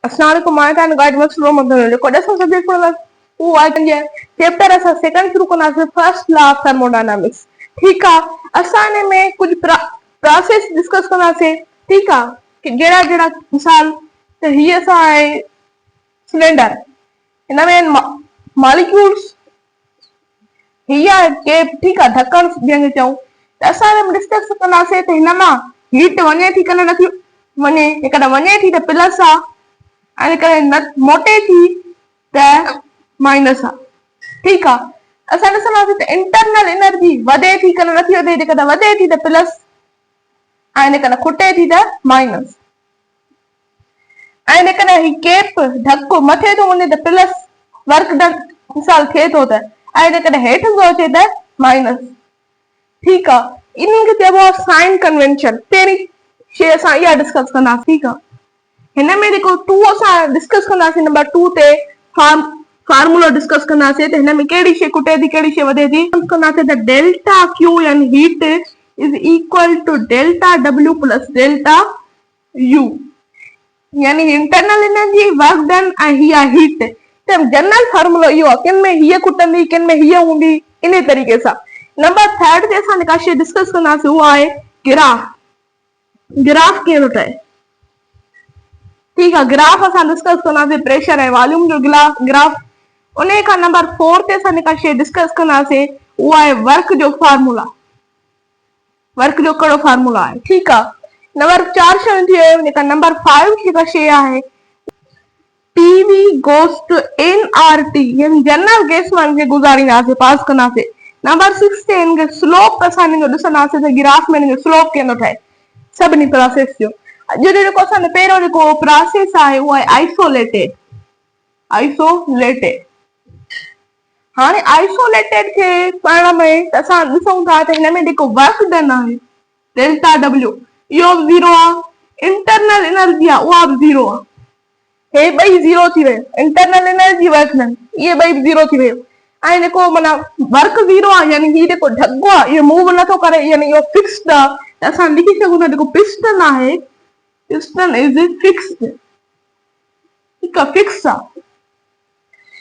अस्सलामुअलैकुम micron guide में slow Madan को दसो सब्जेक्ट पढ़ला वो आइटम जे चैप्टर असा सेकंड शुरू करना से फर्स्ट लॉ ऑफ थर्मोडायनामिक्स। ठीक है, असाने में कुछ प्रोसेस डिस्कस करना से। ठीक है, कि जेड़ा जेड़ा मिसाल तो ही असा है सिलेंडर इनमें मॉलिक्यूल्स हिया के। ठीक है, ढक्कन जंगे चाहूं तो असाने डिस्कस करना से तो इनमा हीट वने थी कने नथी वने एकदा वने थी तो प्लस आ अने करे मोटे थी त माइनस आ। ठीक है, असाने समझ तो इंटरनल एनर्जी वधे थी कने नथी वधे जेकदा वधे थी तो प्लस अने कने खुटे थी त माइनस अने कने ही केप ढक्को मथे तो वने त प्लस वर्क डन मिसाल थे तो त अने कने हेठ जो अचे त माइनस। ठीक है, इनके चइबो साइन कन्वेंशन। पहिरीं शइ असां इहा डिस्कस कंदासीं। ठीक आहे, हिन में जेको 2 असां डिस्कस कंदासीं नंबर 2 ते फार्मूला डिस्कस कंदासीं त हिन में कहिड़ी शइ खुटे थी कहिड़ी शइ वधे थी कंदासीं त डेल्टा क्यू यानी heat is equal to delta W plus delta U यानी इंटरनल एनर्जी वर्क डन ऐं हीअ हीट। त जनरल फार्मूला इहो आहे, किन में हीअ खुटंदी किन में हीअ हूंदी इन तरीक़े सां। नंबर 3 ते असां जेका शइ डिस्कस कंदासीं उहा आहे ग्राफ। ग्राफ कीअं थो ठहे? ठीक है, ग्राफ असां डिस्कस कंदासीं प्रेशर ऐं वॉल्यूम जो ग्राफ। उन खां नंबर 4 ते असां जेका शइ डिस्कस कंदासीं उहा आहे वर्क जो फार्मूला। वर्क जो कहिड़ो फार्मूला आहे? ठीक आहे, नंबर 4 शयूं थी वियूं। जेका नंबर 5 जेका शइ आहे PV goes to nRT यानी जनरल गैस मान खे गुज़ारींदासीं पास कंदासीं। नंबर 6 ते इनके स्लोप असां इनजो ॾिसंदासीं त ग्राफ में इनजो स्लोप कीअं थो ठहे सभिनी प्रोसेस जो। अॼु जेको असां पहिरियों जेको प्रोसेस आहे उहा आहे आइसोलेटेड। आइसोलेटेड हाणे आइसोलेटेड खे पढ़ण में असां ॾिसूं था त हिन में जेको वर्क डन आहे डेल्टा डब्ल्यू इहो बि 0 आहे। इंटरनल एनर्जी आहे उहा बि 0 आहे। हे ॿई 0 थी वियो। इंटरनल एनर्जी वर्क डन इहे ॿई 0 थी वियो। ऐं जेको माना वर्क 0 आहे यानी हीउ जेको ढगो आहे इहो मूव नथो करे यानी इहो फिक्स्ड आहे। त असां लिखी सघूं था जेको पिस्टन आहे पिस्टन इज फिक्स्ड। ठीक आहे, फिक्स आहे।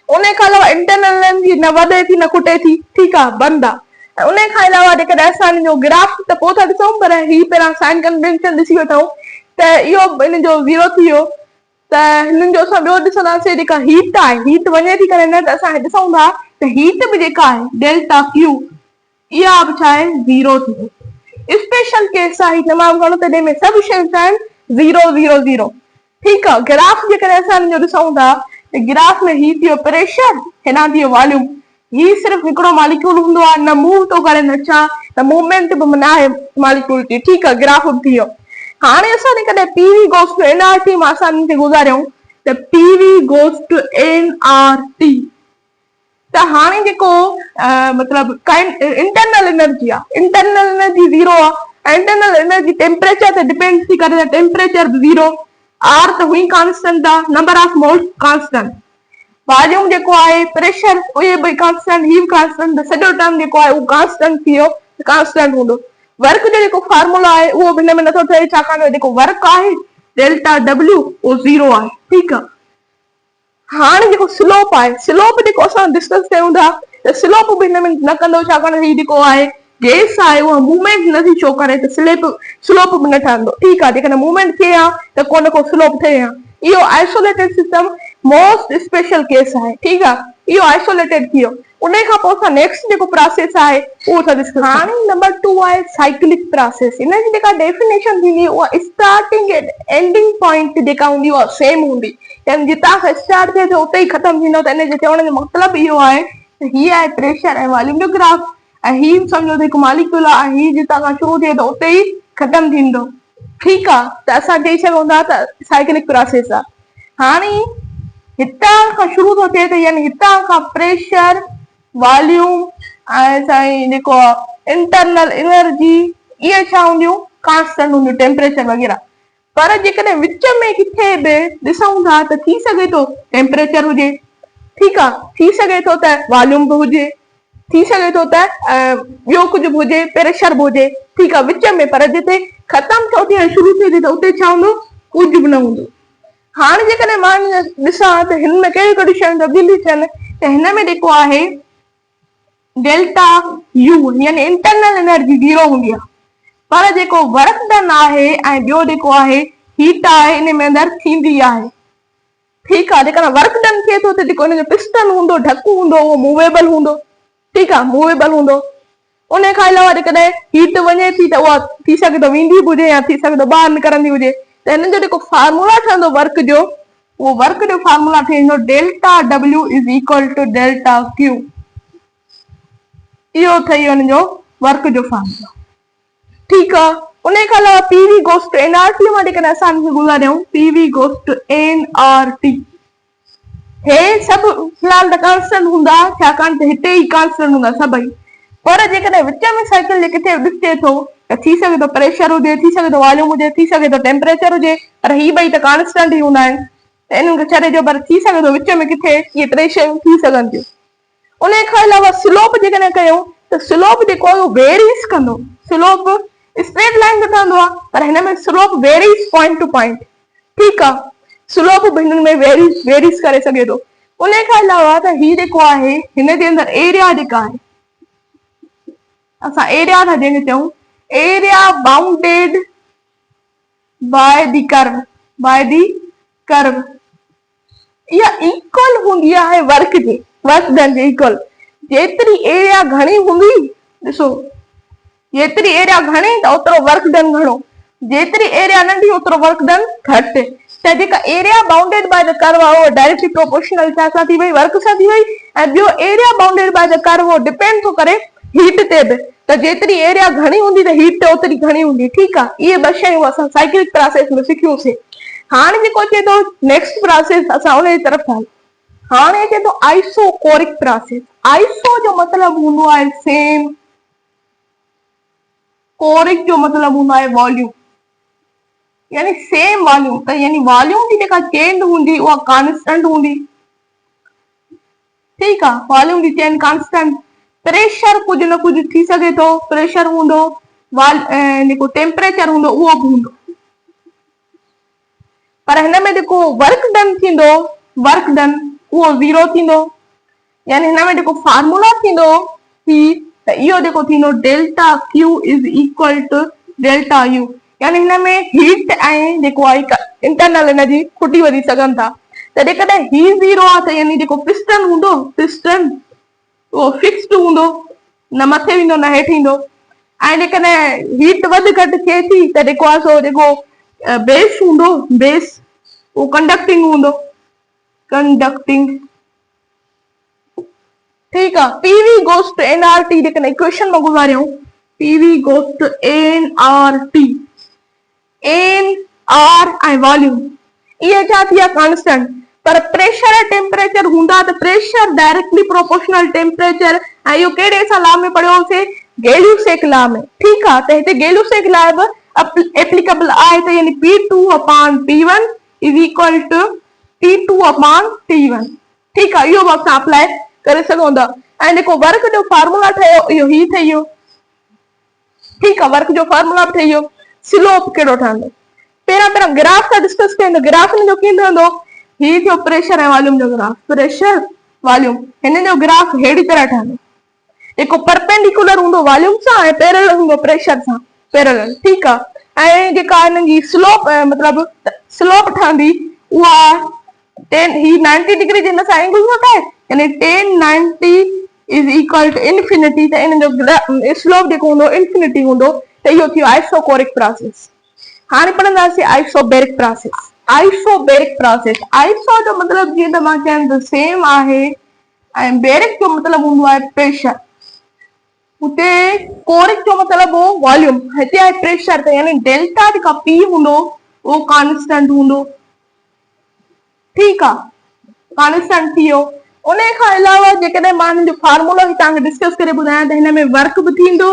उन खां अलावा इंटरनल एनर्जी न वधे थी न खुटे थी। ठीक आहे, बंद आहे। उन खां अलावा जेकॾहिं असां हिन जो ग्राफ त पोइ था ॾिसूं पर ही पहिरां साइन कन्वेंशन ॾिसी वठूं त इहो इन जो 0 थी वियो। त हिननि जो असां ॿियो ॾिसंदासीं जेका हीट आहे हीट वञे थी करे न त असां ॾिसूं था त हीट बि जेका आहे डेल्टा क्यू इहा बि छा आहे 0 थी वई। स्पेशल केस आहे तमामु घणो तॾहिं में सभु शयूं आहिनि 0 0 0। ठीक आहे, ग्राफ जेकॾहिं असां हिन जो ॾिसूं था त ग्राफ में ही थियो प्रेशर हेॾां थी वियो वॉल्यूम। ही सिर्फ़ु हिकिड़ो मॉलिक्यूल हूंदो आहे न मूव थो करे न छा त मूवमेंट बि न आहे मॉलिक्यूल जी। ठीक आहे, ग्राफ बि थी वियो। हाणे असां जेकॾहिं PV goes to nRT मां असां इनखे गुज़ारियूं त PV goes to nRT त हाणे जेको मतलब इंटरनल एनर्जी आहे इंटरनल एनर्जी 0 आहे। इंटरनल एनर्जी टेम्परेचर ते डिपेंड थी करे त टेम्परेचर बि 0। आर त हुई कांस्टेंट आहे, number of moles constant, volume जेको आहे प्रेशर उहे बि कांस्टेंट ही कांस्टेंट। त सॼो टर्म जेको आहे उहो कांस्टेंट थी वियो कांस्टेंट हूंदो। वर्क जो जेको फार्मूला आहे उहो बि हिन में नथो ठहे छाकाणि जेको वर्क आहे डेल्टा डब्ल्यू उहो 0 आहे। ठीक आहे, हाणे जेको स्लोप आहे स्लोप जेको असां डिस्कस कयूं था त स्लोप बि हिन में न कंदो छाकाणि ही जेको आहे गैस आहे उहा मूवमेंट नथी शो करे त स्लोप बि न ठहंदो। ठीक आहे, जेकॾहिं मूवमेंट थिए हा त को न को स्लोप थिए हा। इहो isolated system most special case आहे। ठीक आहे, इहो आइसोलेटेड थी वियो। उन खां पोइ असां नेक्स्ट जेको प्रोसेस आहे उहो था डिस्कस। हाणे नंबर 2 आहे साइक्लिक प्रोसेस। इन जी जेका डेफिनेशन थींदी उहा स्टार्टिंग एंड एंडिंग पॉइंट जेका हूंदी उहा सेम हूंदी यानी जितां खां स्टार्ट थिए थो उते ई ख़तम थींदो। त इन जे चवण जो मतिलबु इहो आहे त हीअ आहे प्रेशर ऐं वॉल्यूम जो ग्राफ ऐं ही सम्झो त हिकु मॉलिक्यूल आहे ही जितां खां शुरू थिए थो उते ई ख़तम थींदो। ठीक आहे, त असां चई सघूं था त साइक्लिक प्रोसेस आहे। हाणे हितां खां शुरू थो थिए त यानी हितां खां प्रेशर वॉल्यूम ऐं साईं जेको इंटरनल एनर्जी इहे छा हूंदियूं कांस्टेंट हूंदियूं टेम्परेचर वग़ैरह। पर जेकॾहिं विच में किथे बि ॾिसूं था त थी सघे थो टेम्परेचर हुजे। ठीक आहे, थी सघे थो त वॉल्यूम बि हुजे, थी सघे थो त ॿियो कुझु बि हुजे प्रेशर बि हुजे। ठीक आहे, विच में पर जिते ख़तम थो थिए शुरू थिए थी त उते छा हूंदो कुझु बि न हूंदो। हाणे जेकॾहिं मां ॾिसां त हिन में कहिड़ी कहिड़ी शयूं तब्दीली थियनि त हिन में जेको आहे डेल्टा यू यानी इंटरनल एनर्जी 0 हूंदी आहे, पर जेको वर्क डन आहे ऐं ॿियो जेको आहे हीट आहे इन में अंदरि थींदी आहे। ठीकु आहे, जेकॾहिं वर्क डन थिए थो त जेको हिन जो पिस्टन हूंदो, ढकु हूंदो, उहो मूवेबल हूंदो। ठीकु आहे, मूवेबल हूंदो। उन खां अलावा जेकॾहिं हीट वञे थी त उहा थी सघे थो वेंदी बि हुजे या थी सघे थो ॿाहिरि निकिरंदी हुजे, त हिन जो जेको फार्मूला ठहंदो वर्क जो, उहो वर्क जो फार्मूला थींदो delta W is equal to delta Q. इहो ठही हुन जो वर्क जो फार्मूला। ठीकु आहे, उन खां अलावा पीवी गोस टू एनआरटी मां जेकॾहिं असां गुज़ारियूं पीवी गोस टू एनआरटी, हे सभु फ़िलहाल त कांस्टेंट हूंदा छाकाणि त हिते ई कांस्टेंट हूंदा सभई, पर जेकॾहिं विच में साइकिल जे किथे ॾिसे थो त थी सघे थो प्रेशर हुजे, थी सघे थो वॉल्यूम हुजे, थी सघे थो टेम्परेचर हुजे, पर ही ॿई त कांस्टेंट ई हूंदा आहिनि, त इन्हनि खे छॾे ॾियो, पर थी सघे थो विच में किथे इहे टे शयूं थी सघनि थियूं। उन खां अलावा स्लोप जेकॾहिं कयूं त स्लोप जेको आहे उहो वेरीज़ कंदो। स्लोप स्ट्रेट लाइन ते ठहंदो आहे, पर हिन में slope varies point two point. ठीकु आहे, स्लोप बि हिननि में वेरीज़ करे सघे थो। उन खां अलावा त ही जेको आहे हिन जे अंदरि एरिया जेका आहे, असां एरिया था जंहिंखे चऊं, area bounded by the curve, इहा इक्वल हूंदी आहे वर्क डन जे इक्वल। जेतिरी एरिया घणी हूंदी, ॾिसो जेतिरी एरिया घणी त ओतिरो वर्क डन घणो, जेतिरी एरिया नंढी ओतिरो वर्क डन घटि। त जेका area bounded by the curve आहे उहो डायरेक्टली प्रोपोर्शनल छा सां थी वई, वर्क सां थी वई। ऐं ॿियो area bounded by the curve उहो डिपेंड थो करे हीट ते बि, त जेतिरी एरिया घणी हूंदी त हीट त ओतिरी घणी हूंदी। ठीकु आहे, इहे ॿ शयूं असां साइक्लिक प्रोसेस में सिखियूंसीं। हाणे जेको अचे थो नेक्स्ट प्रोसेस, असां उन जी तरफ़ हलूं। हाणे अचे थो आइसोकोरिक प्रोसेस। आइसो जो मतिलबु हूंदो आहे सेम, कोरिक जो मतिलबु हूंदो आहे वॉल्यूम, यानी सेम वॉल्यूम, त यानी वॉल्यूम जी जेका चेंज हूंदी उहा कांस्टेंट हूंदी। ठीकु आहे, वॉल्यूम जी चेंज कांस्टेंट। प्रेशर कुझु न कुझु थी सघे थो, प्रेशर हूंदो, जेको टेम्परेचर हूंदो उहो बि हूंदो, पर हिन में जेको वर्क डन थींदो, वर्क डन उहो 0 थींदो। यानी हिन में जेको फार्मूला थींदो त इहो जेको थींदो delta Q is equal to delta U. यानी हिन में हीट ऐं जेको आहे इंटरनल एनर्जी खुटी वधी सघनि था। त जेकॾहिं ही 0 आहे त यानी जेको पिस्टन हूंदो, पिस्टन उहो फिक्स्ड हूंदो, न मथे वेंदो न हेठि ईंदो। ऐं जेकॾहिं हीट वधि घटि थिए थी त जेको आहे सो जेको बेस हूंदो, बेस उहो कंडक्टिंग हूंदो, कंडक्टिंग। ठीकु आहे, पीवी गोस टू एनआरटी जेकॾहिं इक्वेशन में गुज़ारियूं, PV goes to NRT, N R ऐं वॉल्यूम इहे छा थी विया कांस्टेंट, पर प्रेशर ऐं टेम्परेचर हूंदा त प्रेशर डायरेक्टली प्रोपोर्शनल टेम्परेचर। ऐं इहो कहिड़े असां लॉ में पढ़ियोसीं, गेल्यूसेक लॉ में। ठीकु आहे, त हिते गेल्यूसेक लॉ बि एप्लीकेबल आहे, त यानी P2 upon P1 is equal to T2 upon T1। ठीकु आहे, इहो बि असां अप्लाई करे सघूं था। ऐं जेको वर्क जो फार्मूला ठहियो इहो ही ठही वियो। ठीकु आहे, वर्क जो फार्मूला बि ठही वियो। स्लोप कहिड़ो ठहंदो, पहिरियां ग्राफ था डिस्कस कयूं त ग्राफ जो कीअं ठहंदो, ही थियो प्रेशर ऐं वॉल्यूम जो ग्राफ, प्रेशर वॉल्यूम, हिन जो ग्राफ अहिड़ी तरह ठहंदो, जेको परपेंडिकुलर हूंदो वॉल्यूम सां ऐं पैरेलल हूंदो प्रेशर सां, पैरेलल। ठीकु आहे, ऐं जेका हिन जी स्लोप मतिलबु स्लोप ठहंदी उहा 10 ही 90 डिग्री जे हिन सां एंगल थो ठाहे, यानी 1090 इज इक्वल टू इंफिनिटी, त इन जो स्लोप जेको हूंदो इंफिनिटी हूंदो। त इहो थियो आइसोकोरिक प्रोसेस। हाणे पढ़ंदासीं isobaric process. Isobaric process, iso जो मतिलबु जीअं त मां चयां त सेम आहे, ऐं बेरिक जो मतिलबु हूंदो आहे प्रेशर। उते कोरिक जो मतिलबु हो वॉल्यूम, हिते आहे प्रेशर, त यानी डेल्टा जेका पी हूंदो उहो कांस्टेंट हूंदो। ठीकु आहे, कांस्टेंट थी वियो। उन खां अलावा जेकॾहिं मां हिन जो फार्मूला तव्हांखे डिस्कस करे ॿुधायां त हिन में वर्क बि थींदो,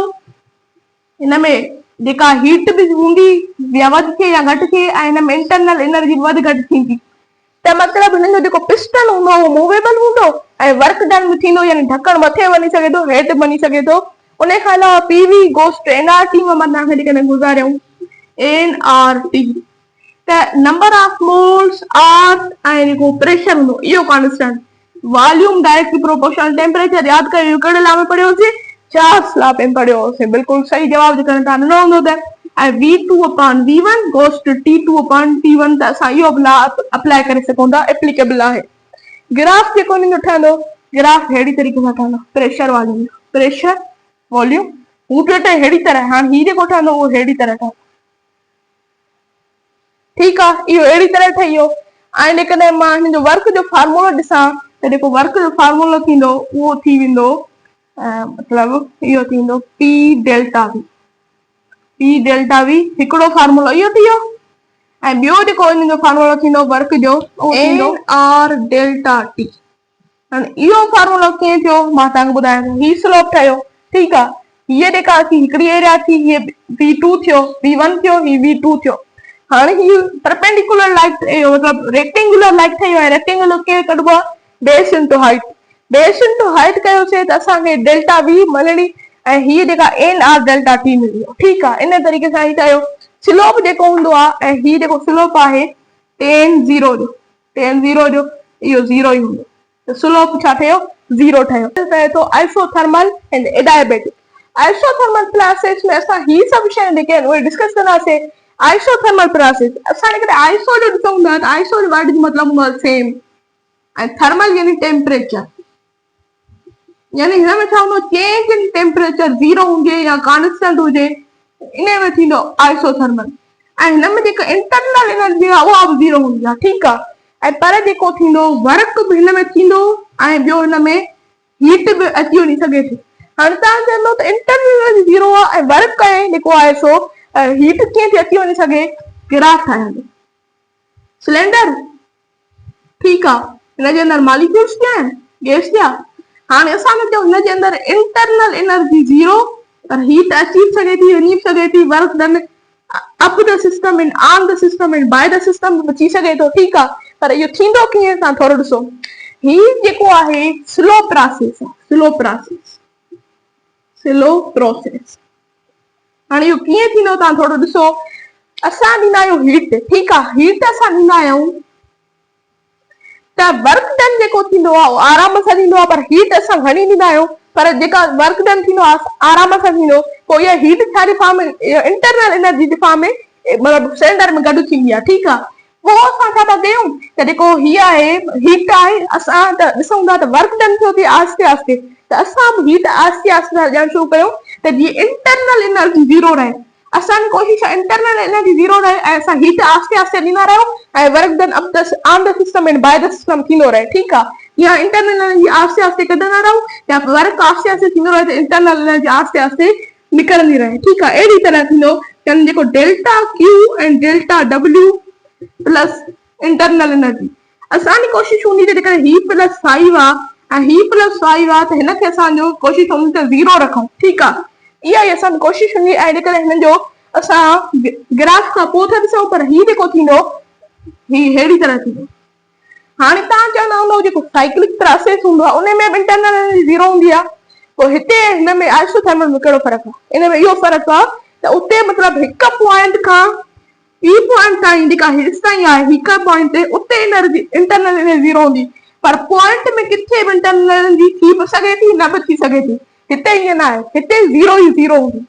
हिन में जेका हीट बि हूंदी या वधि थिए या घटि थिए, ऐं हिन में इंटरनल एनर्जी वधि घटि थींदी। त मतिलबु हिन जो जेको पिस्टन हूंदो उहो मूवेबल हूंदो ऐं वर्क डन बि थींदो, यानी ढकणु मथे वञी सघे थो, हेठि वञी सघे थो। उन खां अलावा पीवी गोस टू एनआरटी में मां तव्हांखे जेकॾहिं गुज़ारियूं NRT, number of moles R ऐं प्रेशर हूंदो इहो constant, volume directly proportional temperature यादि कयो कहिड़े लॉ में पढ़ियोसीं, चार्ल्स लॉ में पढ़ियोसीं। बिल्कुलु सही जवाब जेकॾहिं तव्हां ॾिनो हूंदो त ऐं V2 upon V1 goes to T2 upon T1 त असां इहो लॉ अप्लाई करे सघूं था, एप्लीकेबल आहे। ग्राफ जेको हिन जो ठहंदो, ग्राफ अहिड़ी तरीक़े सां ठहंदो, प्रेशर वॉल्यूम हू बि अहिड़ी तरह, हाणे हीउ जेको ठहंदो उहो अहिड़ी तरह ठहंदो, ठीकु आहे, इहो अहिड़ी तरह ठही वियो। ऐं जेकॾहिं मां हिन जो वर्क जो फार्मूलो ॾिसां त जेको वर्क जो फार्मूलो थींदो उहो थी वेंदो मतिलबु इहो थींदो P डेल्टा V हिकिड़ो फार्मूलो इहो थी वियो, ऐं ॿियो जेको हिन जो फार्मूलो थींदो वर्क जो उहो थींदो R डेल्टा T। हाणे इहो फार्मूलो कीअं थियो मां तव्हांखे ॿुधायां थो, हीउ स्लोप ठहियो, ठीकु आहे, हीअ जेका थी हिकिड़ी एरिया थी, हीअ V2 थियो, V1 थियो, हीउ V2 थियो। हाणे हीउ परपेंडिकुलर लाइक मतिलबु रेक्टेंगुलर लाइक ठही वियो आहे। रेक्टेंगुलर कीअं कढिबो आहे, बेस इंटू हाइट कयोसीं त असांखे डेल्टा V मिलणी ऐं हीअ जेका एन आर डेल्टा टी मिली, ठीकु आहे। इन तरीक़े सां ही ठहियो। स्लोप जेको हूंदो आहे ऐं हीअ जेको स्लोप आहे टेन ज़ीरो जो इहो ज़ीरो ई हूंदो, त स्लोप छा ठहियो, ज़ीरो ठहियो। चए थो आइसोथर्मल एंड एडायबेटिक। आइसोथर्मल प्रोसेस में असां ही सभु शयूं जेके आहिनि उहे डिस्कस कंदासीं। आइसोथर्मल प्रोसेस असां जेकॾहिं आइसो जो ॾिसूं था त आइसो जो वर्ड जो मतिलबु हूंदो आहे सेम, ऐं थर्मल यानी टेम्परेचर, यानी हिन में छा हूंदो, चेंज इन टेम्परेचर ज़ीरो हुजे या कांस्टेंट हुजे, इन में थींदो आइसोथर्मल। ऐं हिन में जेका इंटरनल एनर्जी आहे उहा बि ज़ीरो हूंदी आहे, ठीकु आहे। ऐं पर जेको थींदो वर्क बि हिन में थींदो ऐं ॿियो हिन में हीट बि अची वञी सघे थी। हाणे तव्हां चवंदो त इंटरनल एनर्जी ज़ीरो आहे ऐं वर्क आहे जेको आहे सो हीट कीअं थी अची वञी सघे, ग्राफ ठाहियो सिलेंडर, ठीकु आहे, हिनजे अंदरि मॉलिक्यूल्स क्या आहिनि, गैस जा। हाणे असां चऊं हिन जे अंदरि इंटरनल एनर्जी ज़ीरो, पर हीट अची बि सघे थी, वञी बि सघे थी, work done up the system इन ऑन द सिस्टम इन बाय द सिस्टम अची सघे थो, ठीकु आहे। पर इहो थींदो कीअं, तव्हां थोरो ॾिसो, ही जेको आहे स्लो प्रोसेस आहे, स्लो प्रोसेस। हाणे इहो कीअं थींदो तव्हां थोरो ॾिसो, असां ॾींदा आहियूं हीट, ठीकु आहे, हीट असां ॾींदा आहियूं त वर्क डन जेको थींदो आहे उहो आराम सां थींदो आहे, पर हीट असां घणी ॾींदा आहियूं, पर जेका वर्क डन थींदो आहे आराम सां थींदो। पोइ इहा हीट छा जी फॉर्म में, इंटरनल एनर्जी जी फॉर्म में मतिलबु सिलेंडर में गॾु थींदी आहे, ठीकु आहे। पोइ असां छा था कयूं त जेको हीअ आहे हीट आहे, असां त ॾिसूं था त वर्क डन थियो थी आस्ते आस्ते, त असां बि हीट आस्ते आस्ते ॾियणु शुरू कयूं त जीअं इंटरनल एनर्जी ज़ीरो रहे। असांजी कोशिशि आहे इंटरनल एनर्जी ज़ीरो रहे ऐं असां हीट आस्ते आस्ते ॾींदा रहूं ऐं work done up the on the system and by the system थींदो रहे, ठीकु आहे। या इंटरनल एनर्जी आस्ते आस्ते कढंदा रहूं या वर्क आस्ते आस्ते थींदो रहे त इंटरनल एनर्जी आस्ते आस्ते निकिरंदी रहे, ठीकु आहे। अहिड़ी तरह थींदो जेको डेल्टा क्यू ऐं delta W plus internal energy. असांजी कोशिशि हूंदी त जेकॾहिं ही प्लस 5 आहे ऐं ही प्लस 5 आहे त हिनखे असांजो कोशिशि हूंदी त ज़ीरो रखूं, ठीकु आहे। इहा ई असांजी कोशिशि हूंदी ऐं जेकॾहिं हिन जो असां ग्राफ खां पोइ था ॾिसूं, पर ही जेको थींदो ही अहिड़ी तरह थींदो। हाणे तव्हां चवंदा हूंदव जेको साइक्लिक प्रोसेस हूंदो आहे उन में बि इंटरनल एनर्जी ज़ीरो हूंदी आहे, पोइ हिते हिन में आइसोथर्मल में कहिड़ो फ़र्क़ु आहे, इन में इहो फ़र्क़ु आहे त उते मतिलबु हिकु पॉइंट खां ई पॉइंट ताईं जेका हेठि ताईं आहे हिकु पॉइंट ते उते एनर्जी इंटरनल एनर्जी ज़ीरो हूंदी, पर पॉइंट में किथे बि इंटरनल एनर्जी थी बि सघे थी न बि थी सघे थी, हिते ईअं न आहे, हिते ज़ीरो ई ज़ीरो हूंदी।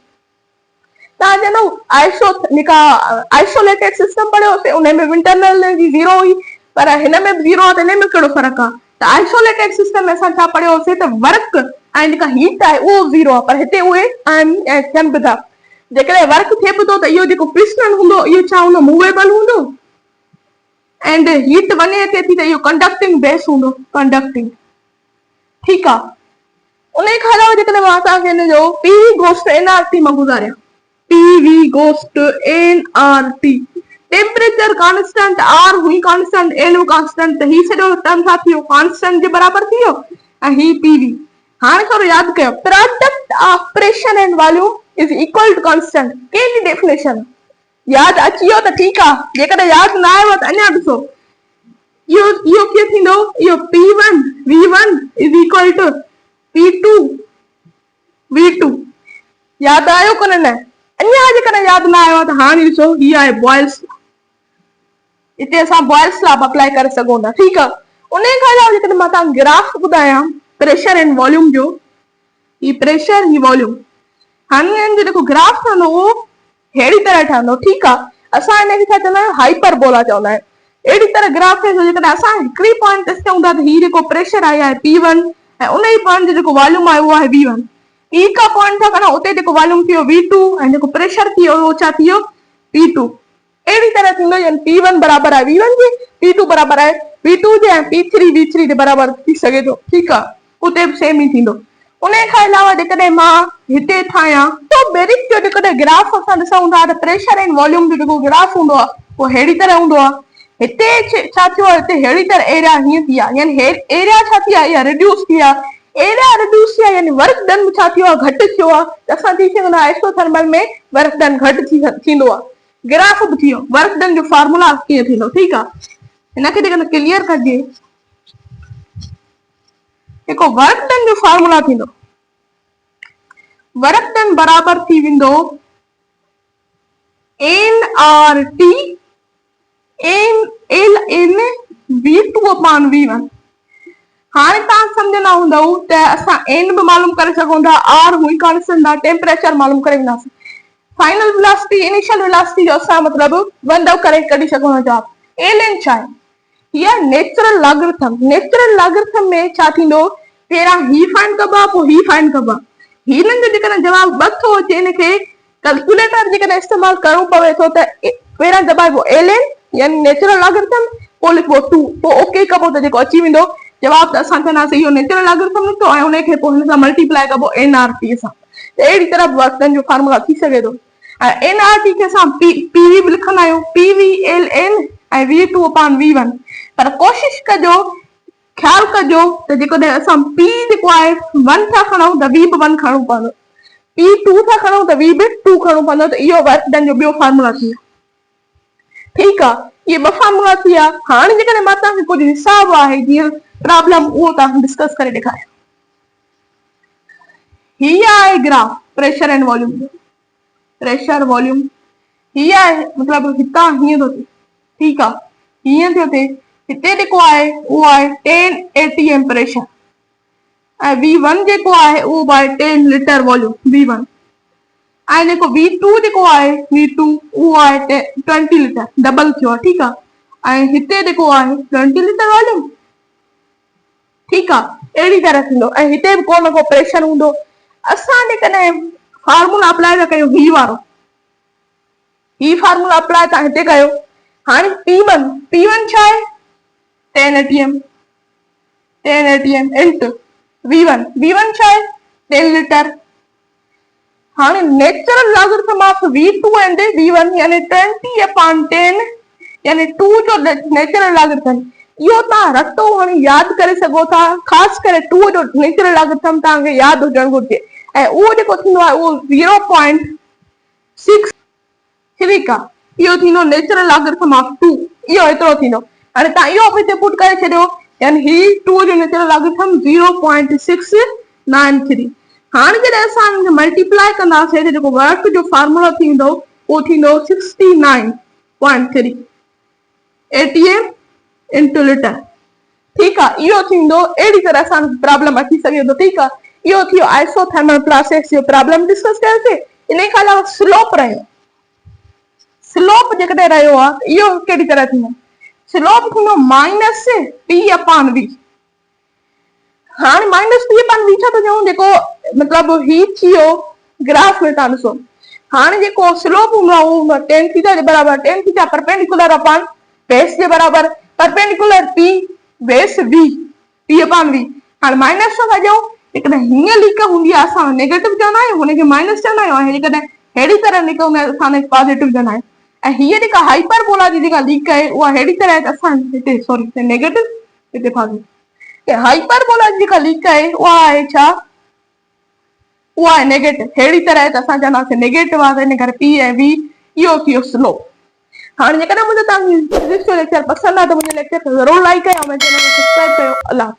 तव्हां चवंदव जेका आइसोलेटेड सिस्टम पढ़ियोसीं उन में इंटरनल एनर्जी ज़ीरो हुई, पर हिन में बि ज़ीरो आहे, त हिन में कहिड़ो फ़र्क़ु आहे। त आइसोलेटेड सिस्टम में असां छा पढ़ियोसीं त वर्क ऐं जेका हीट आहे उहो ज़ीरो आहे, पर हिते उहे आहिनि ऐं थियनि बि था। जेकॾहिं वर्क थिए बि थो त इहो जेको पिस्टन हूंदो इहो छा हूंदो, मूवेबल हूंदो, एंड हीट वञे अचे थी त इहो कंडक्टिंग बेस हूंदो, कंडक्टिंग, ठीकु आहे। उन खां अलावा जेकॾहिं मां तव्हांखे हिन जो PV goes to nRT मां गुज़ारियां, PV goes to nRT, temperature constant, R हुई कांस्टेंट, एन हुई कांस्टेंट, त ही सॼो टर्म छा थी वियो, कांस्टेंट जे बराबरि थी वियो ऐं ही PV। हाणे थोरो यादि कयो, product of pressure and volume is equal to constant, कहिड़ी डेफिनेशन यादि अची वियो त ठीकु आहे, जेकॾहिं यादि न आयो त अञा ॾिसो, इहो कीअं थींदो, इहो P1 V1 is equal two P2 V2, यादि आयो कोन न, अञा जेकॾहिं यादि न आयो त हाणे ॾिसो ही आहे बॉयल्स लॉ। इते असां बॉयल्स लॉ अप्लाई करे सघूं था। ठीकु आहे, उन खां अलावा जेकॾहिं मां तव्हांखे ग्राफ ॿुधायां प्रेशर एंड वॉल्यूम जो, ही प्रेशर ही वॉल्यूम, हाणे हिन जो जेको ग्राफ ठहंदो उहो अहिड़ी तरह ठहंदो। ठीकु आहे, असां हिनखे छा चवंदा आहियूं, हाइपरबोला चवंदा आहियूं। अहिड़ी तरह ग्राफ ठहे जेकॾहिं असां हिकिड़ी पॉइंट ते चऊं था त हीउ जेको प्रेशर आहे P1 ऐं उन ई पॉइंट जो जेको वॉल्यूम आहे उहो आहे V1। ई का पॉइंट था करणु उते जेको वॉल्यूम थी वियो V2 ऐं जेको प्रेशर थी वियो उहो छा थी वियो P2। अहिड़ी तरह थींदो यानी P1 बराबरि आहे V1 जे, P2 बराबरि आहे V2 जे ऐं P3 V3 जे बराबरि थी सघे थो। ठीकु आहे, उते बि सेम ई थींदो। उन खां अलावा जेकॾहिं मां हिते ठाहियां त बेरिक जो जेकॾहिं ग्राफ असां ॾिसूं था त प्रेशर एंड वॉल्यूम जो जेको ग्राफ हूंदो आहे उहो अहिड़ी तरह हूंदो आहे। हिते छा थियो आहे, हिते अहिड़ी तरह एरिया हीअं थी आहे, यानी एरिया छा थी आहे, इहा रिड्यूस थी आहे। एरिया रिड्यूस थी आहे यानी वर्क डन छा थियो आहे, घटि थियो आहे। त असां चई सघंदा आहियूं आइसोथर्मल में वर्क डन घटि थींदो आहे। ग्राफ बि थियो, वर्क डन जो फॉर्मूला कीअं थींदो। ठीकु आहे, हिनखे जेकॾहिं क्लियर कजे, जेको वर्क डन जो फॉर्मूला थींदो, वर्क डन बराबरि थी वेंदो NRT LN V2 upon V1। हाणे तव्हां सम्झंदा हूंदव त असां n बि मालूम करे सघूं था, R हुई कांस्टेंट आहे, टेम्परेचर मालूम करे वेंदासीं, फाइनल वेलोसिटी इनिशियल वेलोसिटी जो असां मतिलबु वंड आउट करे कढी सघूं था जवाब। LN छा आहे, हीअ नेचुरल लॉगरिथम। नेचुरल लॉगरिथम में छा थींदो, पहिरां ही फाइंड कबो आहे पोइ ही फाइंड कबो आहे। हिननि जो जेकॾहिं जवाबु ॿ थो अचे, हिनखे कैलकुलेटर जेकॾहिं इस्तेमालु करणो पवे थो त पहिरां दॿाइबो LN यानी नेचुरल लॉगरिथम, पोइ लिखबो 2, पोइ ओके कबो त जेको अची वेंदो जवाब। त असां चवंदासीं इहो नेचुरल लॉगरिथम निकितो ऐं उनखे पोइ हिन सां मल्टीप्लाई कबो NRT सां। त अहिड़ी तरह वर्क डन जो फॉर्मूला थी सघे थो। ऐं NRT खे असां PV बि लिखंदा आहियूं, PV LN ऐं V2 अपॉन V1। पर कोशिशि कजो, ख़्यालु कजो त जेकॾहिं असां P जेको आहे 1 था खणूं त V बि 1 खणणो पवंदो, P 2 था खणूं त V बि 2 खणणो पवंदो। त इहो वर्क डन जो ॿियो फॉर्मूला थी वियो। ठीकु आहे, इहे ॿ फॉर्मूला थी विया। हाणे जेकॾहिं मां तव्हांखे कुझु हिसाब आहे जीअं प्रॉब्लम, उहो तव्हांखे डिस्कस करे ॾेखारियां। हीअ आहे ग्राफ प्रेशर एंड वॉल्यूम जो, प्रेशर वॉल्यूम हीअ आहे, मतिलबु हितां हीअं थो थिए। ठीकु आहे, हीअं थो थिए, हिते जेको आहे उहो आहे 10 ATM प्रेशर ऐं V1 जेको आहे उहो आहे 10 लीटर वॉल्यूम V1 ऐं जेको V2 जेको आहे V2 उहो आहे 20 लीटर, डबल थियो आहे। ठीकु आहे, ऐं हिते जेको आहे 20 लीटर वॉल्यूम। ठीकु आहे, अहिड़ी तरह थींदो। ऐं हिते बि को न को प्रेशर हूंदो। असां जेकॾहिं फॉर्मूला अप्लाई था कयूं, ही वारो, ही फॉर्मूला अप्लाई तव्हां हिते कयो। हाणे P1 छा आहे, 10 ATM इंटू V1 छा आहे 10 लीटर। हाणे natural logarithm of V2 and V1 यानी 20 अपॉन 10 यानी 2 जो नेचुरल लॉगरिथम। इहो तव्हां रटो हाणे यादि करे सघो था, ख़ासि करे 2 जो नेचुरल लॉगरिथम तव्हांखे यादि हुजणु घुरिजे ऐं उहो जेको थींदो आहे उहो 0.6। ठीकु आहे, इहो थींदो नेचुरल लॉगरिथम ऑफ 2, इहो एतिरो थींदो। हाणे तव्हां इहो हिते पुट करे छॾियो, यानी ही 2 जो नेचुरल लॉगरिथम 0.693। हाणे जॾहिं असां मल्टीप्लाई कंदासीं त जेको वर्क जो फॉर्मूला थींदो उहो थींदो 69.3 ATM इंटू लीटर। ठीकु आहे, इहो थींदो। अहिड़ी तरह सां प्रॉब्लम अची सघे थो। ठीकु आहे, इहो थियो आइसोथर्मल प्रोसेस जो प्रॉब्लम डिस्कस कयोसीं। इन खां अलावा स्लोप रहियो, स्लोप जेकॾहिं रहियो आहे इहो कहिड़ी तरह थींदो, स्लोप थींदो -P अपॉन V। हाणे -P अपॉन V छा थो चऊं, जेको मतिलबु ही थी वियो ग्राफ में तव्हां ॾिसो। हाणे जेको स्लोप हूंदो आहे उहो tan थीटा जे बराबरि, tan theta perpendicular upon base जे बराबरि, perpendicular P base V, P upon V। हाणे माइनस छो था ॾियूं, जेकॾहिं हीअं लीक हूंदी आहे असां नेगेटिव चवंदा आहियूं, हुनखे माइनस चवंदा आहियूं, ऐं जेकॾहिं अहिड़ी तरह लीक हूंदी आहे असां हुनखे पॉज़िटिव चवंदा आहियूं। ऐं हीअ जेका हाइपरबोला जी जेका लीक आहे उहा अहिड़ी तरह आहे त असां हिते सॉरी नेगेटिव, हिते पॉज़िटिव। हाइपरबोला जी जेका लीक आहे उहा आहे छा, उहा आहे नेगेटिव। अहिड़ी तरह आहे त असां चवंदासीं नेगेटिव आहे, त इन करे P ऐं V इहो थी वियो स्लोप। हाणे जेकॾहिं मुंहिंजो तव्हांखे फिजिक्स जो लेक्चर पसंदि आहे त मुंहिंजे लेक्चर खे ज़रूरु लाइक कयो ऐं चैनल खे सब्सक्राइब कयो। अल्लाह।